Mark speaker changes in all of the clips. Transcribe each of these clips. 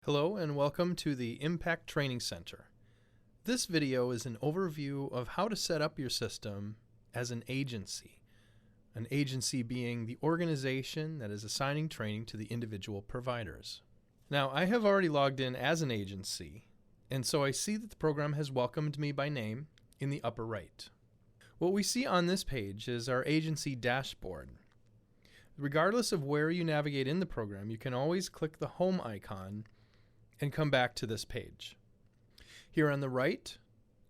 Speaker 1: Hello and welcome to the Impact Training Center. This video is an overview of how to set up your system as an agency being the organization that is assigning training to the individual providers. Now, I have already logged in as an agency, and so I see that the program has welcomed me by name in the upper right. What we see on this page is our agency dashboard. Regardless of where you navigate in the program, you can always click the home icon and come back to this page. Here on the right,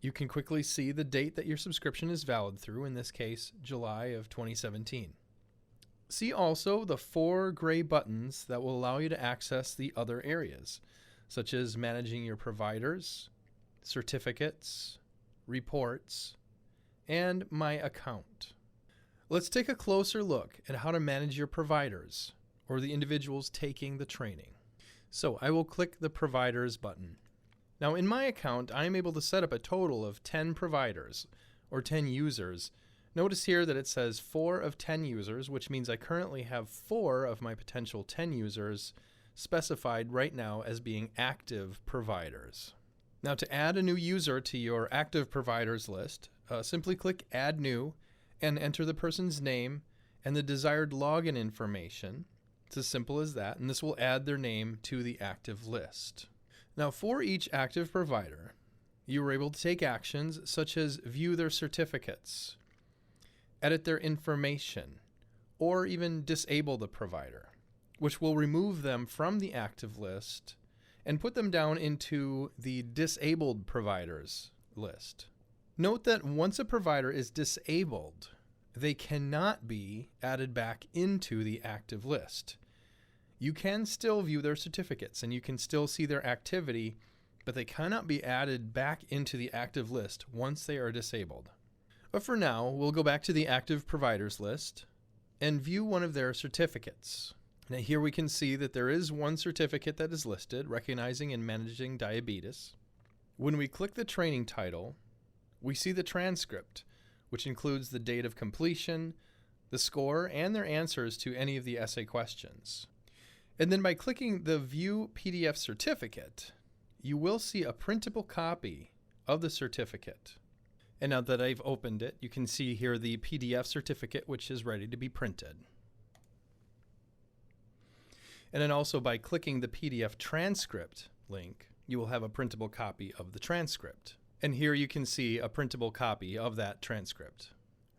Speaker 1: you can quickly see the date that your subscription is valid through, in this case, July of 2017. See also the 4 gray buttons that will allow you to access the other areas, such as managing your providers, certificates, reports, and My Account. Let's take a closer look at how to manage your providers, or the individuals taking the training. So I will click the Providers button. Now in My Account, I am able to set up a total of 10 providers, or 10 users. Notice here that it says 4 of 10 users, which means I currently have 4 of my potential 10 users specified right now as being active providers. Now to add a new user to your active providers list, simply click Add New and enter the person's name and the desired login information. It's as simple as that, and this will add their name to the active list. Now for each active provider, you are able to take actions such as view their certificates, edit their information, or even disable the provider, which will remove them from the active list and put them down into the disabled providers list. Note that once a provider is disabled, they cannot be added back into the active list. You can still view their certificates and you can still see their activity, but they cannot be added back into the active list once they are disabled. But for now, we'll go back to the active providers list and view one of their certificates. Now here we can see that there is one certificate that is listed, Recognizing and Managing Diabetes. When we click the training title, we see the transcript, which includes the date of completion, the score, and their answers to any of the essay questions. And then by clicking the View PDF Certificate, you will see a printable copy of the certificate. And now that I've opened it, you can see here the PDF certificate, which is ready to be printed. And then also by clicking the PDF transcript link, you will have a printable copy of the transcript. And here you can see a printable copy of that transcript.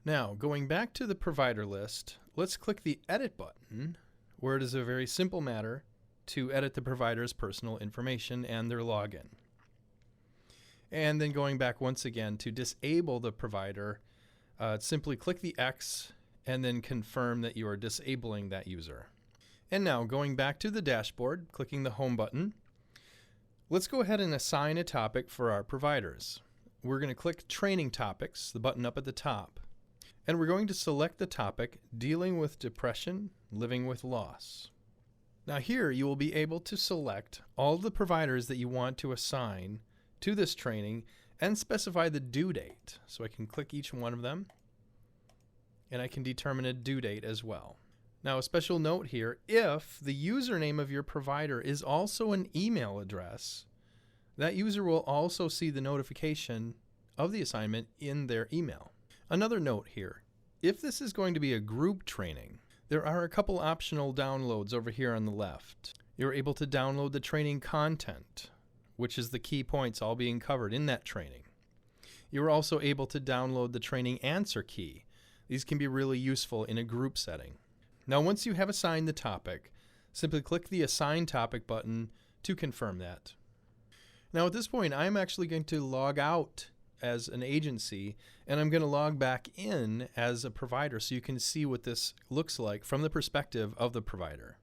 Speaker 1: Now, going back to the provider list, let's click the Edit button, where it is a very simple matter to edit the provider's personal information and their login. And then going back once again to disable the provider, simply click the X and then confirm that you are disabling that user. And now going back to the dashboard, clicking the Home button, let's go ahead and assign a topic for our providers. We're going to click Training Topics, the button up at the top, and we're going to select the topic Dealing with Depression, Living with Loss. Now here you will be able to select all the providers that you want to assign to this training and specify the due date. So I can click each one of them and I can determine a due date as well. Now a special note here, if the username of your provider is also an email address, that user will also see the notification of the assignment in their email. Another note here, if this is going to be a group training, there are a couple optional downloads over here on the left. You're able to download the training content, which is the key points all being covered in that training. You're also able to download the training answer key. These can be really useful in a group setting. Now, once you have assigned the topic, simply click the Assign Topic button to confirm that. Now, at this point, I'm actually going to log out as an agency, and I'm going to log back in as a provider so you can see what this looks like from the perspective of the provider.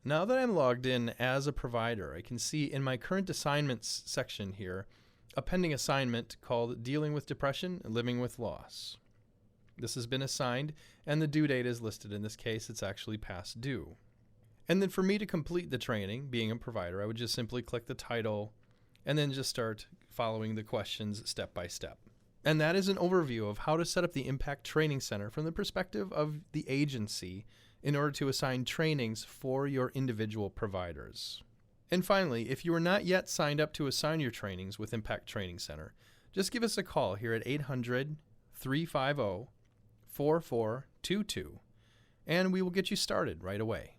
Speaker 1: Now that I'm logged in as a provider, I can see in my current assignments section here a pending assignment called Dealing with Depression and Living with Loss. This has been assigned, and the due date is listed. In this case, it's actually past due. And then for me to complete the training, being a provider, I would just simply click the title and then just start following the questions step by step. And that is an overview of how to set up the Impact Training Center from the perspective of the agency in order to assign trainings for your individual providers. And finally, if you are not yet signed up to assign your trainings with Impact Training Center, just give us a call here at 800-350-4422, and we will get you started right away.